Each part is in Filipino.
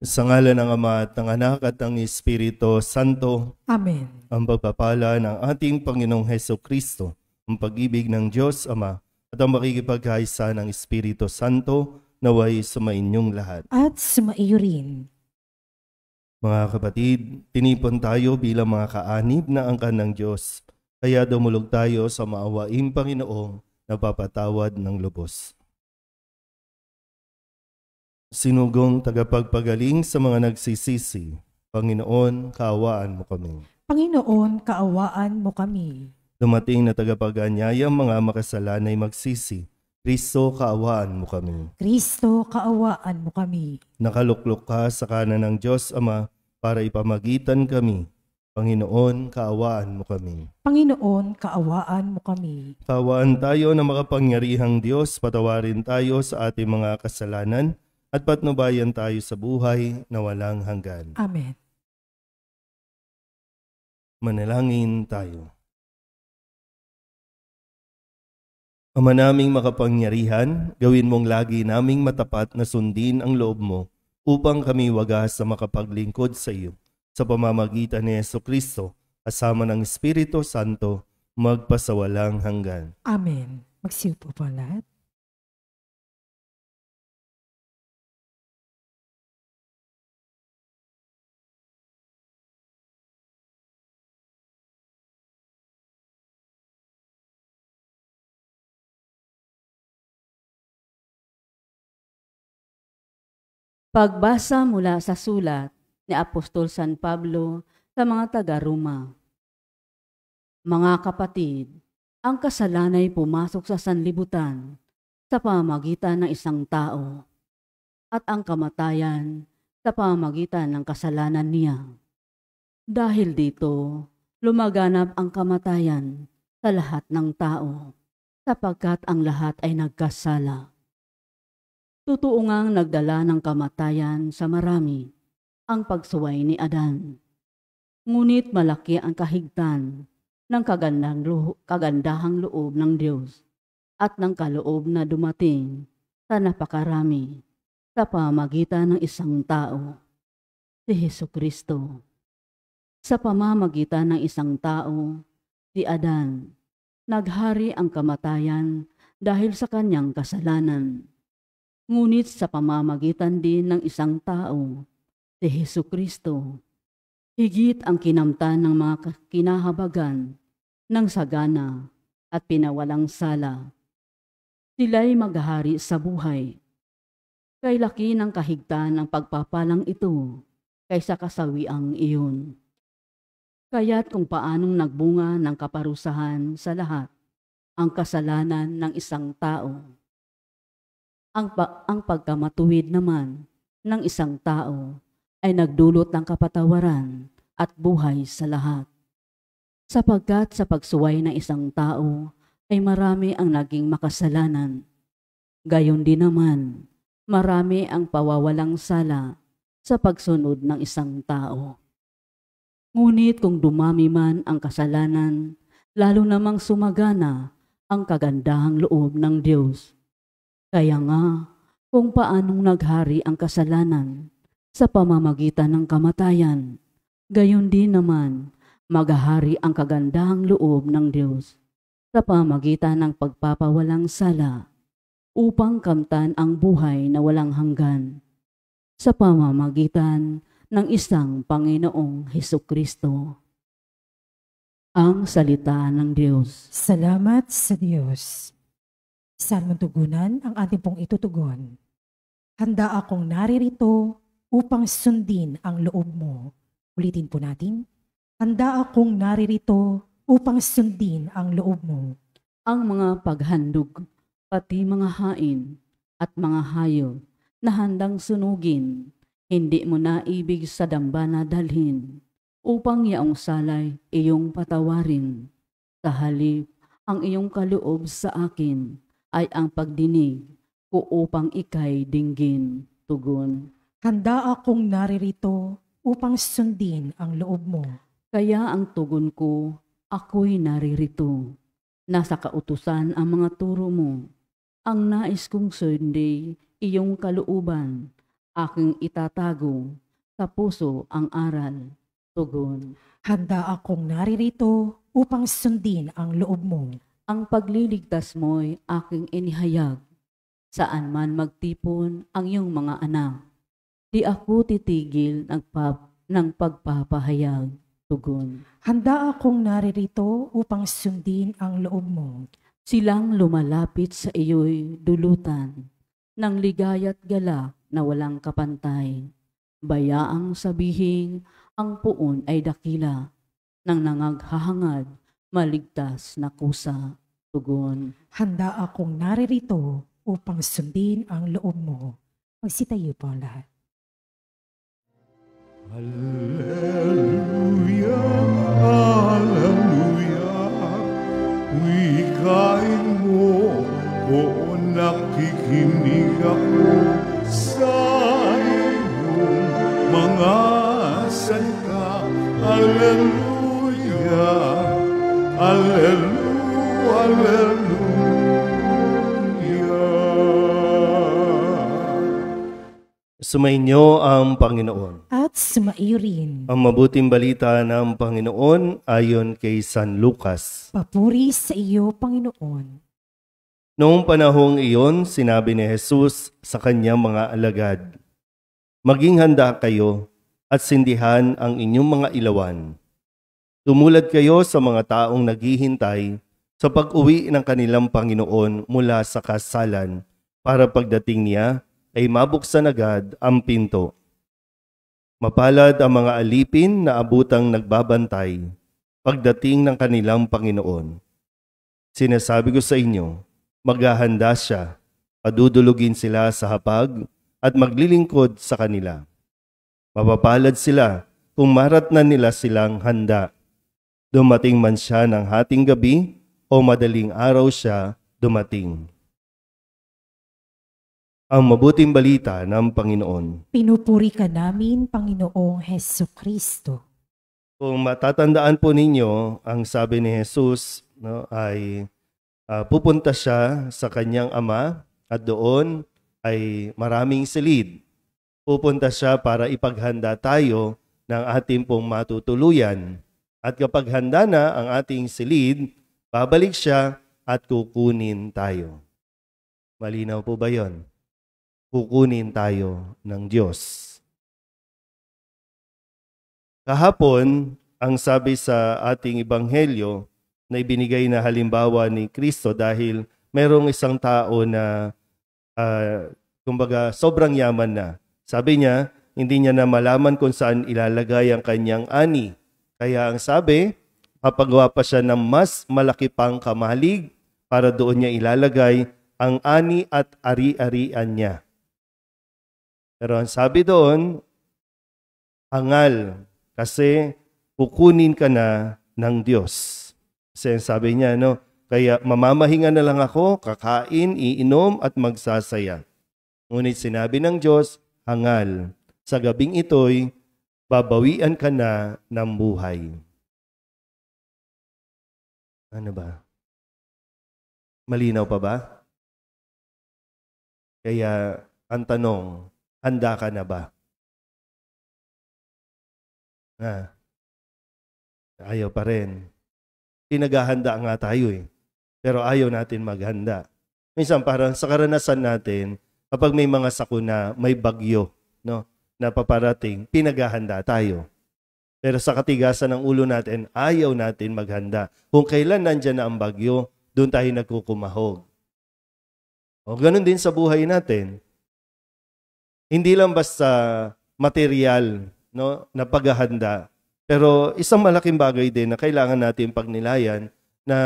Sa ngalan ng Ama at ng Anak at ng Espiritu Santo, Amen. ang pagpapala ng ating Panginoong Hesukristo, ang pag-ibig ng Diyos Ama, at ang makikipagkaisa ng Espiritu Santo naway sumainyong lahat. At sumaiyo rin. Mga kapatid, tinipon tayo bilang mga kaanib na angkan ng Diyos, kaya dumulog tayo sa maawaing Panginoong napapatawad ng lubos. Sinugong tagapagpagaling sa mga nagsisisi, Panginoon, kaawaan mo kami. Panginoon, kaawaan mo kami. Dumating na tagapag-anyayang mga makasalanay magsisi, Kristo, kaawaan mo kami. Kristo, kaawaan mo kami. Nakaluklok ka sa kanan ng Diyos Ama para ipamagitan kami. Panginoon, kaawaan mo kami. Panginoon, kaawaan mo kami. Kaawaan tayo na makapangyarihang Diyos, patawarin tayo sa ating mga kasalanan, at patnubayan tayo sa buhay na walang hanggan. Amen. Manalangin tayo. Ama naming makapangyarihan, gawin mong lagi naming matapat na sundin ang loob mo upang kami wagas sa makapaglingkod sa iyo. Sa pamamagitan ni Jesucristo, kasama ng Espiritu Santo, magpasawalang hanggan. Amen. Magsiupo po lahat. Pagbasa mula sa sulat ni Apostol San Pablo sa mga taga-Roma. Mga kapatid, ang kasalanan ay pumasok sa sanlibutan sa pamamagitan ng isang tao at ang kamatayan sa pamamagitan ng kasalanan niya. Dahil dito, lumaganap ang kamatayan sa lahat ng tao sapagkat ang lahat ay nagkasala. Totoo ngang nagdala ng kamatayan sa marami ang pagsuway ni Adan. Ngunit malaki ang kahigtan ng kagandahang loob ng Diyos at ng kaloob na dumating sa napakarami sa pamamagitan ng isang tao, si Jesucristo. Sa pamamagitan ng isang tao, si Adan, naghari ang kamatayan dahil sa kanyang kasalanan. Ngunit sa pamamagitan din ng isang tao, si Jesucristo, higit ang kinamtan ng mga kinahabagan ng sagana at pinawalang sala. Sila'y maghahari sa buhay. Kay laki ng kahigtan ng pagpapalang ito kaysa kasawiang iyon. Kaya't kung paanong nagbunga ng kaparusahan sa lahat ang kasalanan ng isang tao, ang pagkamatuwid naman ng isang tao ay nagdulot ng kapatawaran at buhay sa lahat. Sapagkat sa pagsuway ng isang tao ay marami ang naging makasalanan. Gayon din naman, marami ang pawawalang sala sa pagsunod ng isang tao. Ngunit kung dumami man ang kasalanan, lalo namang sumagana ang kagandahang loob ng Diyos. Kaya nga, kung paanong naghari ang kasalanan sa pamamagitan ng kamatayan, gayon din naman maghahari ang kagandahang loob ng Diyos sa pamamagitan ng pagpapawalang sala upang kamtan ang buhay na walang hanggan sa pamamagitan ng isang Panginoong Hesukristo. Ang salita ng Diyos. Salamat sa Diyos. Saan mong tugunan ang ating pong itutugon? Handa akong naririto upang sundin ang loob mo. Ulitin po natin. Handa akong naririto upang sundin ang loob mo. Ang mga paghandog, pati mga hain at mga hayop na handang sunugin, hindi mo na ibig sa dambana dalhin, upang yaong salay iyong patawarin. Sa halip, ang iyong kaloob sa akin ay ang pagdinig ko upang ikay dinggin, tugon. Handa akong naririto upang sundin ang loob mo. Kaya ang tugon ko, ako'y naririto. Nasa kautusan ang mga turo mo. Ang nais kong sundin, iyong kalooban, Aking itatago sa puso ang aral. Tugon. Handa akong naririto upang sundin ang loob mo. Ang pagliligtas mo'y aking inihayag. Saan man magtipon ang iyong mga anak, di ako titigil ng pagpapahayag. Tugon. Handa akong naririto upang sundin ang loob mo. Silang lumalapit sa iyo'y dulutan, ng ligaya't galak na walang kapantay. Bayaang sabihin, ang puon ay dakila, nang nangaghahangad, maligtas na kusa. Tugon. Handa akong naririto upang sundin ang loob mo. Magsitayo po ang lahat. Hallelujah, hallelujah. Wikain mo, o nakikinig ako sa iyong mga salita. Hallelujah, hallelujah, hallelujah. Sumainyo ang Panginoon. At sumaiyo rin. Ang mabuting balita ng Panginoon ayon kay San Lucas. Papuri sa iyo, Panginoon. Noong panahong iyon, sinabi ni Jesus sa kanyang mga alagad, "Maging handa kayo at sindihan ang inyong mga ilawan. Tumulad kayo sa mga taong naghihintay sa pag-uwi ng kanilang Panginoon mula sa kasalan para pagdating niya ay mabuksan agad ang pinto. Mapalad ang mga alipin na abutang nagbabantay pagdating ng kanilang Panginoon. Sinasabi ko sa inyo, maghahanda siya, padudulugin sila sa hapag at maglilingkod sa kanila. Mapapalad sila kung maratnan nila silang handa. Dumating man siya ng hating gabi o madaling araw siya dumating." Ang mabuting balita ng Panginoon. Pinupuri ka namin, Panginoong Hesus Kristo. Kung matatandaan po ninyo, ang sabi ni Jesus ay pupunta siya sa kanyang ama at doon ay maraming silid. Pupunta siya para ipaghanda tayo ng ating pong matutuluyan. At kapag handa na ang ating silid, babalik siya at kukunin tayo. Malinaw po ba yon? Kukunin tayo ng Diyos. Kahapon, ang sabi sa ating ebanghelyo na ibinigay na halimbawa ni Kristo dahil merong isang tao na kumbaga sobrang yaman na. Sabi niya, hindi niya na malaman kung saan ilalagay ang kanyang ani. Kaya ang sabi, papagawa pa siya ng mas malaki pang kamalig para doon niya ilalagay ang ani at ari-arian niya. Pero ang sabi doon, hangal, kasi kukunin ka na ng Diyos. Kasi sabi niya, kaya mamamahinga na lang ako, kakain, iinom at magsasaya. Ngunit sinabi ng Diyos, hangal, sa gabing ito'y babawian ka na ng buhay. Ano ba? Malinaw pa ba? Kaya ang tanong, handa ka na ba? Ayaw pa rin. Pinaghahanda nga tayo pero ayaw natin maghanda. Minsan parang sa karanasan natin, kapag may mga sakuna, may bagyo, na paparating, pinaghahanda tayo. Pero sa katigasan ng ulo natin, ayaw natin maghanda. Kung kailan nandyan na ang bagyo, doon tayo nagkukumahog. O ganun din sa buhay natin. Hindi lang basta material na paghahanda, pero isang malaking bagay din na kailangan natin pagnilayan na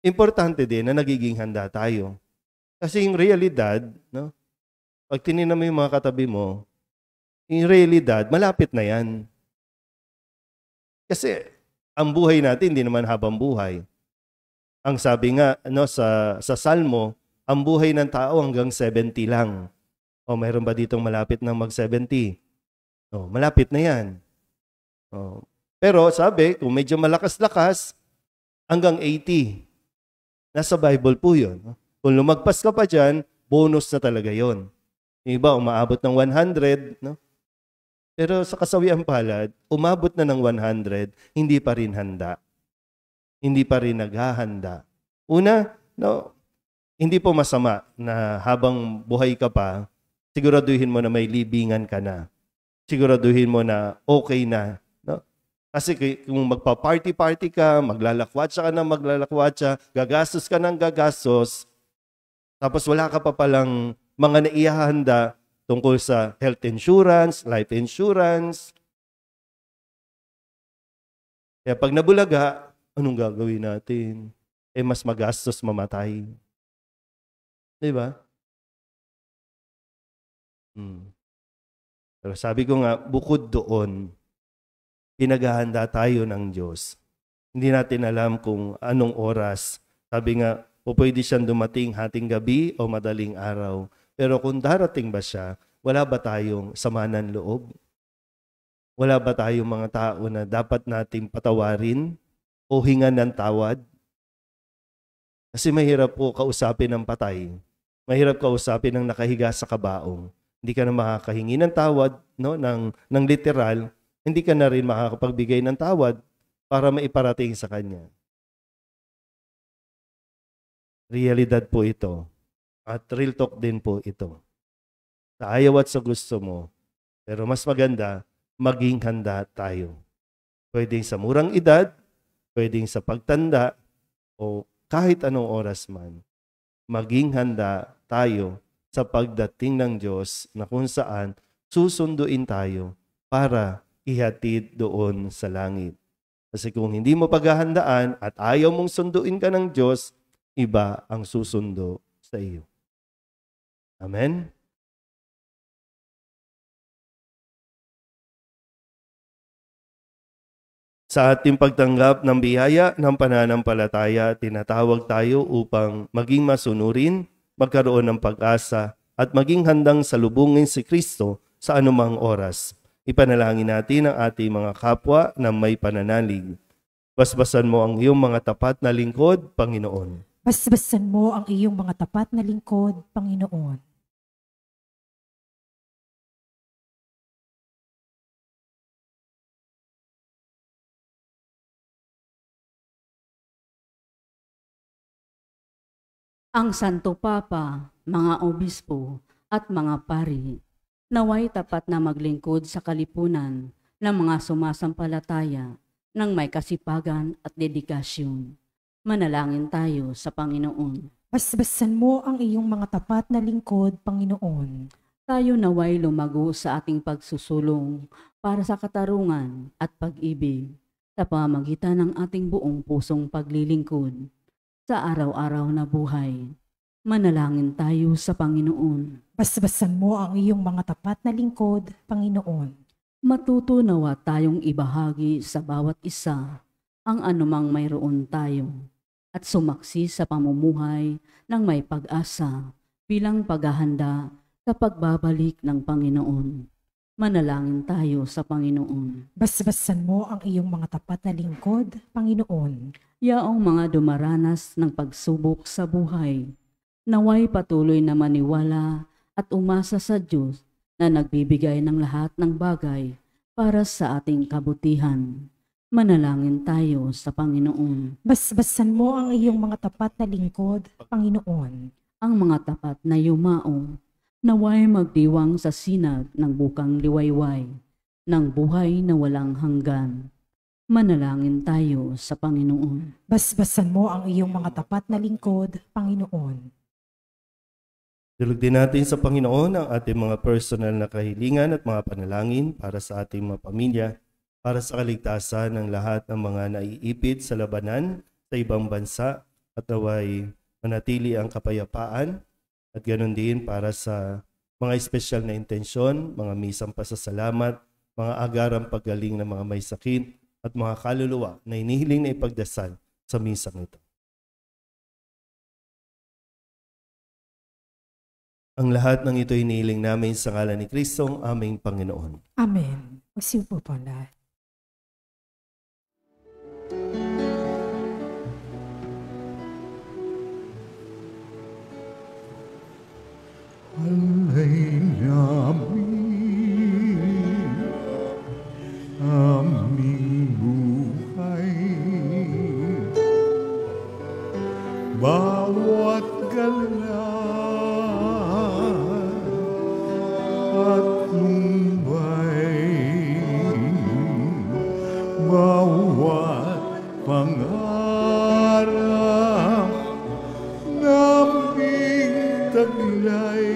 importante din na nagiging handa tayo. Kasi yung realidad, pag tinignan mo yung mga katabi mo, yung realidad, malapit na yan. Kasi ang buhay natin hindi naman habang buhay. Ang sabi nga sa Salmo, ang buhay ng tao hanggang 70 lang. O mayroon ba ditong malapit ng mag-70? Malapit na yan. Pero sabi, kung medyo malakas-lakas, hanggang 80. Nasa Bible po yun. Kung lumagpas ka pa dyan, bonus na talaga yon. Yung iba, umaabot ng 100, no? Pero sa kasawiang palad, umabot na ng 100, hindi pa rin handa. Hindi pa rin naghahanda. Una, no, hindi po masama na habang buhay ka pa, siguraduhin mo na may libingan ka na. Siguraduhin mo na okay na. No? Kasi kung magpa-party-party ka, maglalakwatsa ka na maglalakwatsa, gagastos ka ng gagastos, tapos wala ka pa palang mga naihahanda tungkol sa health insurance, life insurance. Kaya pag nabulaga, anong gagawin natin? Mas magastos mamatay. Di ba? Pero sabi ko nga, bukod doon, pinaghahanda tayo ng Diyos. Hindi natin alam kung anong oras. Sabi nga, pwede siyang dumating hating gabi o madaling araw. Pero kung darating ba siya, wala ba tayong sama ng loob? Wala ba tayong mga tao na dapat nating patawarin o hingan ng tawad? Kasi mahirap po kausapin ng patay. Mahirap kausapin ng nakahiga sa kabaong. Hindi ka na makakahingi ng tawad, no? ng literal, hindi ka na rin makakapagbigay ng tawad para maiparating sa Kanya. Realidad po ito. At real talk din po ito. Sa ayaw at sa gusto mo. Pero mas maganda, maging handa tayo. Pwedeng sa murang edad, pwedeng sa pagtanda, o kahit anong oras man. Maging handa tayo sa pagdating ng Diyos na kung saan susunduin tayo para ihatid doon sa langit. Kasi kung hindi mo paghahandaan at ayaw mong sunduin ka ng Diyos, iba ang susundo sa iyo. Amen? Sa ating pagtanggap ng biyaya ng pananampalataya, tinatawag tayo upang maging masunurin, magkaroon ng pag-asa, at maging handang salubungin si Kristo sa anumang oras. Ipanalangin natin ang ating mga kapwa na may pananalig. Basbasan mo ang iyong mga tapat na lingkod, Panginoon. Basbasan mo ang iyong mga tapat na lingkod, Panginoon. Ang Santo Papa, mga obispo at mga pari, naway tapat na maglingkod sa kalipunan ng mga sumasampalataya ng may kasipagan at dedikasyon. Manalangin tayo sa Panginoon. Basbasan mo ang iyong mga tapat na lingkod, Panginoon. Tayo naway lumago sa ating pagsusulong para sa katarungan at pag-ibig sa pamamagitan ng ating buong pusong paglilingkod sa araw-araw na buhay. Manalangin tayo sa Panginoon. Basbasan mo ang iyong mga tapat na lingkod, Panginoon. Matuto nawa tayong ibahagi sa bawat isa ang anumang mayroon tayo at sumaksi sa pamumuhay ng may pag-asa bilang paghahanda sa pagbabalik ng Panginoon. Manalangin tayo sa Panginoon. Basbasan mo ang iyong mga tapat na lingkod, Panginoon. Yaong mga dumaranas ng pagsubok sa buhay, naway patuloy na maniwala at umasa sa Diyos na nagbibigay ng lahat ng bagay para sa ating kabutihan. Manalangin tayo sa Panginoon. Basbasan mo ang iyong mga tapat na lingkod, Panginoon. Ang mga tapat na yumao, naway magdiwang sa sinag ng bukang liwayway, ng buhay na walang hanggan. Manalangin tayo sa Panginoon. Basbasan mo ang iyong mga tapat na lingkod, Panginoon. Dulog din natin sa Panginoon ang ating mga personal na kahilingan at mga panalangin para sa ating mga pamilya, para sa kaligtasan ng lahat ng mga naiipit sa labanan sa ibang bansa at naway manatili ang kapayapaan, at ganoon din para sa mga espesyal na intensyon, mga misang pasasalamat, mga agarang paggaling ng mga may sakit, at mga kaluluwa na inihiling na ipagdasal sa misang ito. Ang lahat ng ito inihiling namin sa ngalan ni Kristong aming Panginoon. Amen. Magsiupo po lahat. Alay pangarap naming taglay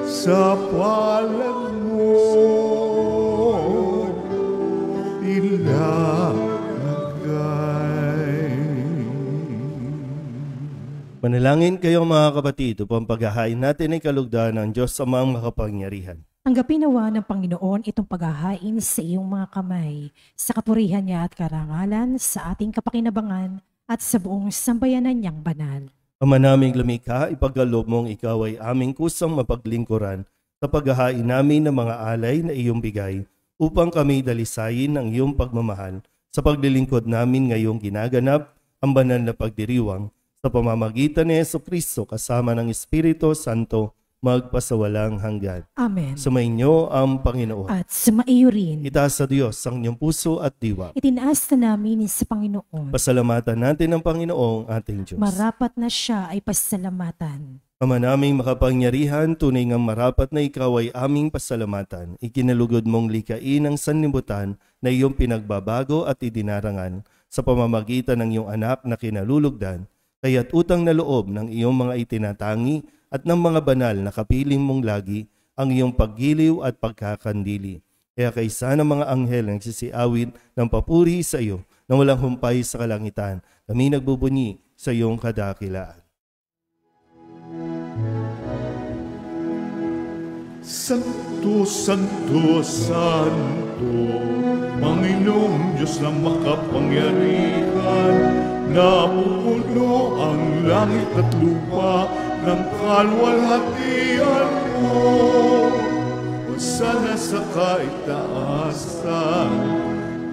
sa palad mo ilagay. Manalangin kayo mga kapatid upang paghahain natin ay kalugdan ng Diyos Amang makapangyarihan. Tanggapin nawa ng Panginoon itong paghahain sa iyong mga kamay, sa kapurihan niya at karangalan, sa ating kapakinabangan at sa buong sambayanan niyang banal. Ama naming lumikha, ipagkaloob mong ikaw ay aming kusang mapaglingkuran sa paghahain namin ng mga alay na iyong bigay upang kami dalisayin ng iyong pagmamahal sa paglilingkod namin ngayong ginaganap ang banal na pagdiriwang sa pamamagitan ni Jesucristo kasama ng Espiritu Santo magpasawalang hanggan. Amen. Sumainyo ang Panginoon. At sumaiyo rin. Itaas sa Diyos ang inyong puso at diwa. Itinaas na namin sa Panginoon. Pasalamatan natin ang Panginoong ating Diyos. Marapat na siya ay pasalamatan. Ama naming makapangyarihan, tunay ngang marapat na ikaw ay aming pasalamatan. Ikinalugod mong likain ang sanlibutan na iyong pinagbabago at idinarangan sa pamamagitan ng iyong anak na kinalulugdan, kaya't utang na loob ng iyong mga itinatangi at ng mga banal na kapiling mong lagi ang iyong paggiliw at pagkakandili. Kaya kaysa ng mga anghel ang nagsisiawit ng papuri sa iyo na walang humpay sa kalangitan, kami nagbubunyi sa iyong kadakilaan. Santo, Santo, Santo, Panginoong Diyos na makapangyarihan, napupuno ang langit at lupa ng kaluwalhatian mo. Hosana sa kaitaasan,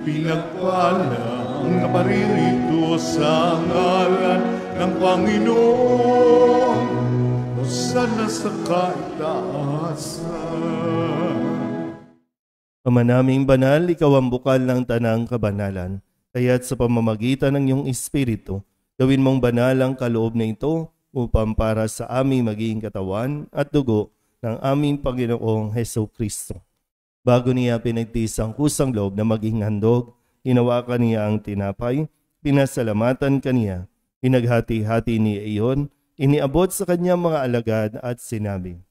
pinagpala ang naparirito sa ngalan ng Panginoon. Hosana sa kaitaasan. Ama naming banal, ikaw ang bukal ng tanang kabanalan. Kaya't sa pamamagitan ng iyong Espiritu, gawin mong banal ang kaloob na ito upang para sa aming magiging katawan at dugo ng aming Panginoong Jesucristo. Bago niya pinagtiis ang kusang loob na maging handog, hinawakan niya ang tinapay, pinasalamatan kaniya, pinaghati-hati niya iyon, iniabot sa kanyang mga alagad at sinabi,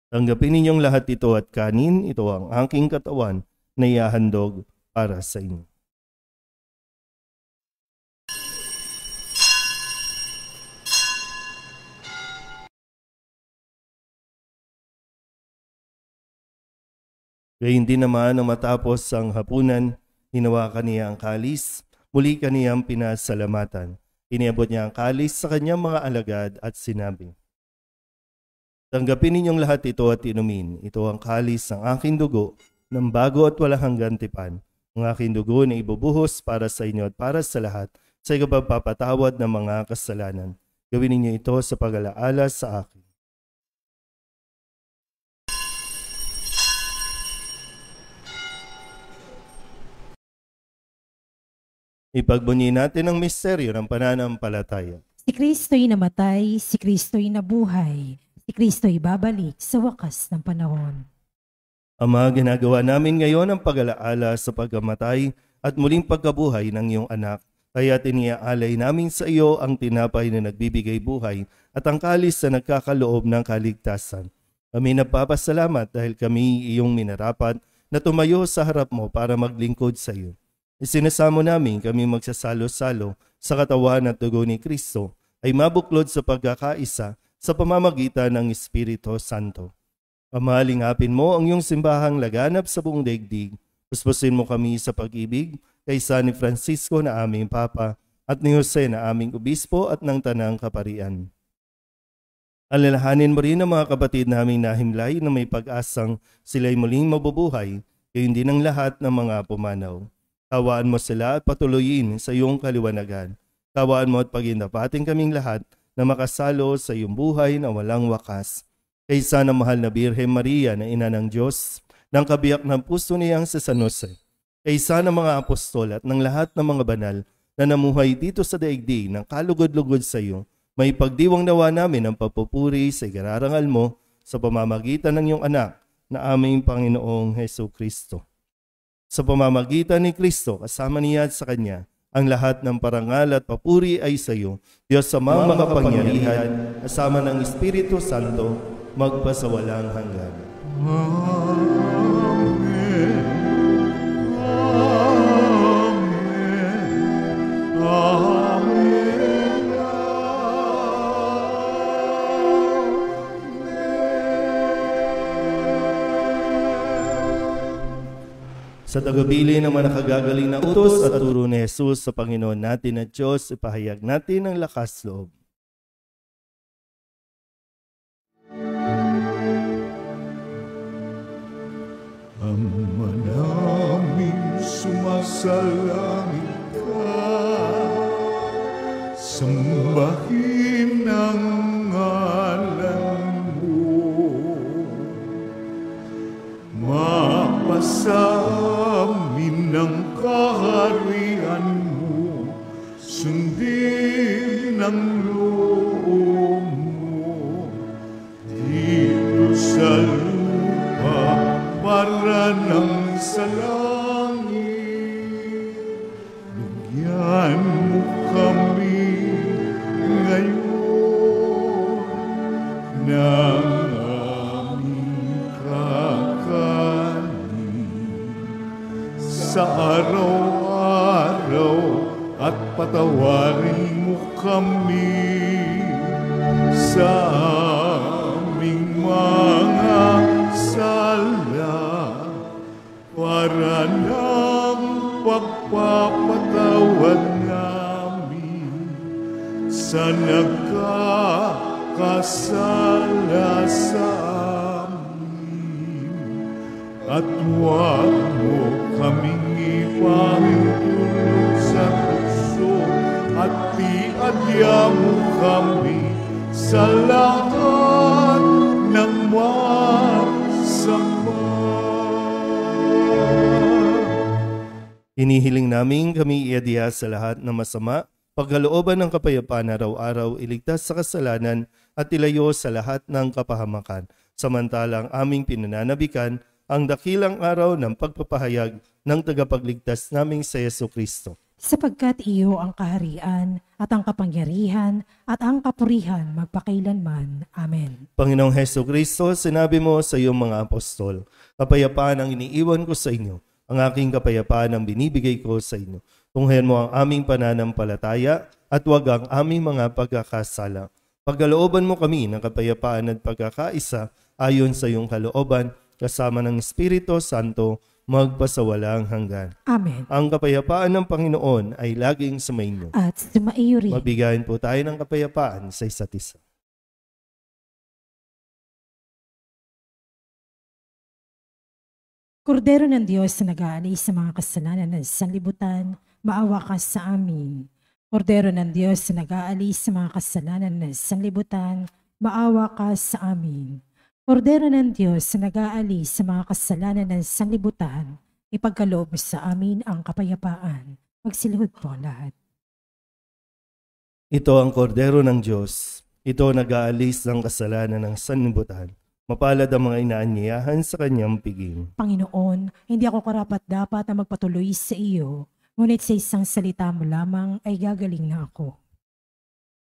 "Tanggapin ninyong lahat ito at kanin, ito ang aking katawan na ihahandog para sa inyo." Gayun din naman nang matapos ang hapunan, hinawakan niya ang kalis, muli kaniyang pinasalamatan. Iniabot niya ang kalis sa kanyang mga alagad at sinabi, "Tanggapin ninyong lahat ito at inumin. Ito ang kalis ng aking dugo ng bago at walang hanggang tipan. Ang aking dugo na ibubuhos para sa inyo at para sa lahat sa ikapagpapatawad ng mga kasalanan. Gawin ninyo ito sa pag-alaala sa akin." Ipagbunyi natin ang misteryo ng pananampalataya. Si Kristo'y namatay, si Kristo'y nabuhay, si Kristo'y babalik sa wakas ng panahon. Ama, ginagawa namin ngayon ang pag-alaala sa pagkamatay at muling pagkabuhay ng iyong anak. Kaya tiniaalay namin sa iyo ang tinapay na nagbibigay buhay at ang kalis na nagkakaloob ng kaligtasan. Kami nagpapasalamat dahil kami iyong minarapat na tumayo sa harap mo para maglingkod sa iyo. Isinasamo namin kami magsasalo-salo sa katawan at dugo ni Kristo ay mabuklod sa pagkakaisa sa pamamagitan ng Espiritu Santo. Ama, lingapin mo ang iyong simbahang laganap sa buong daigdig. Puspusin mo kami sa pag-ibig kaysa ni Francisco na aming Papa at ni Jose na aming Obispo at ng Tanang Kaparian. Alalahanin mo rin ang mga kapatid naming nahimlay na may pag-asang sila'y muling mabubuhay, gayon din ang lahat ng mga pumanaw. Tawaan mo sila at patuloyin sa iyong kaliwanagan. Tawaan mo at pagindapating kaming lahat na makasalo sa iyong buhay na walang wakas. Kaysa ng mahal na Birhen Maria na ina ng Diyos, ng kabiyak ng puso niyang sa San Jose. Kaysa ng mga apostol at ng lahat ng mga banal na namuhay dito sa daigdig ng kalugod-lugod sa iyo, may pagdiwang nawa namin ang papupuri sa ikararangal mo sa pamamagitan ng iyong anak na aming Panginoong Jesucristo. Sa pamamagitan ni Kristo, kasama niya at sa Kanya, ang lahat ng parangal at papuri ay sa iyo, Diyos sa mga makapangyarihan, kasama ng Espiritu Santo, magpasawalang hanggan. Amen. Amen. Amen. Sa tagabili ng mga nakagagaling na utos at turo ni Jesus sa Panginoon natin at Diyos, ipahayag natin ang lakas loob. Ama namin sumasalangit ka, sambahin ang ngalan mo, mapasa amin ang kaharian mo, sundin ang loob mo, dito sa lupa para ng sa langit. Bigyan mo kami ngayon ng aming kakanin sa araw-araw, at patawarin mo kami sa aming mga sala, para ng pagpapatawad namin sa nagkakasala sa amin. At huwag mo kaming ipahintulot sa tukso, at iadya mo kami sa lahat ng masama. Hinihiling namin kami iadya sa lahat ng masama, pagkalooban ng kapayapaan araw-araw, iligtas sa kasalanan at ilayo sa lahat ng kapahamakan. Samantalang aming pinananabikan ang dakilang araw ng pagpapahayag ng tagapagligtas naming sa Jesucristo. Sapagkat iyo ang kaharian at ang kapangyarihan at ang kapurihan magpakailanman. Amen. Panginoong Jesucristo, sinabi mo sa iyong mga apostol, kapayapaan ang iniiwan ko sa inyo, ang aking kapayapaan ang binibigay ko sa inyo. Tunghayan mo ang aming pananampalataya at huwag ang aming mga pagkakasala. Pagkalooban mo kami ng kapayapaan at pagkakaisa ayon sa iyong kalooban, kasama ng Espiritu Santo, magpasawalang hanggan. Amen. Ang kapayapaan ng Panginoon ay laging sumainyo. At sumaiyo rin. Mabigayin po tayo ng kapayapaan sa isa't isa. Kordero ng Diyos na nag-aalis sa mga kasalanan ng sanlibutan, maawa ka sa amin. Kordero ng Diyos na nag-aalis sa mga kasalanan ng sanlibutan, maawa ka sa amin. Kordero ng Diyos na nag-aalis sa mga kasalanan ng sanlibutan, ipagkaloob mo sa amin ang kapayapaan. Magsilihod po lahat. Ito ang kordero ng Diyos. Ito nag-aalis ng kasalanan ng sanlibutan. Mapalad ang mga inaanyayahan sa kanyang piging. Panginoon, hindi ako karapat-dapat na magpatuloy sa iyo, ngunit sa isang salita mo lamang ay gagaling na ako.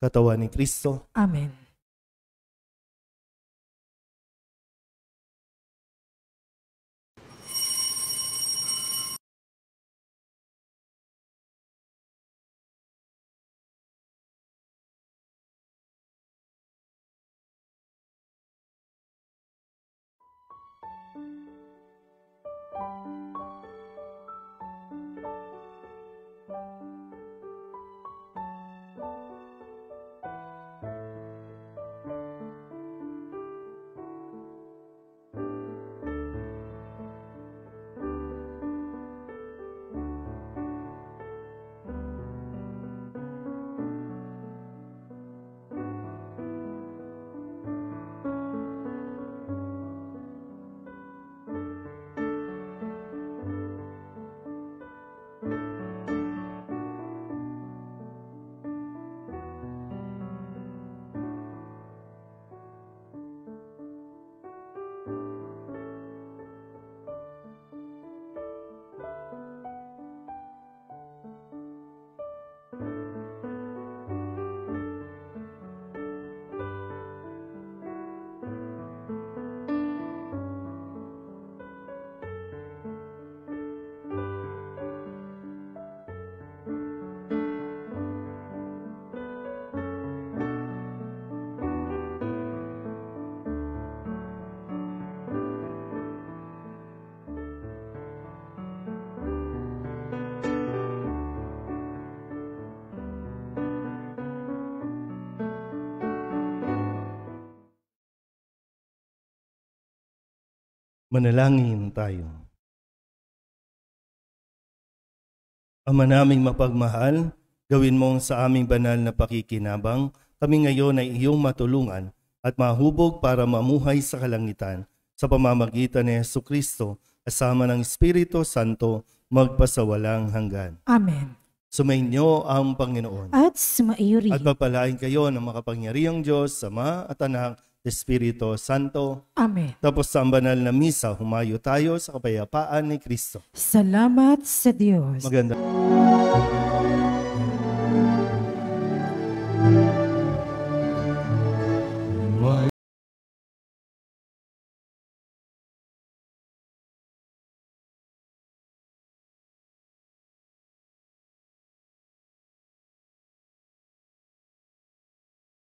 Katawan ni Kristo. Amen. Manalangin tayo. Ama naming mapagmahal, gawin mong sa aming banal na pakikinabang, kami ngayon ay iyong matulungan at mahubog para mamuhay sa kalangitan sa pamamagitan ni Jesucristo kasama ng Espiritu Santo magpasawalang hanggan. Amen. Sumainyo ang Panginoon. At sumaiyo rin. At papalain kayo ng makapangyarihang Diyos, Ama at Anak, Espiritu Santo. Amen. Tapos sa banal na misa, humayo tayo sa kapayapaan ni Kristo. Salamat sa Diyos. Maganda.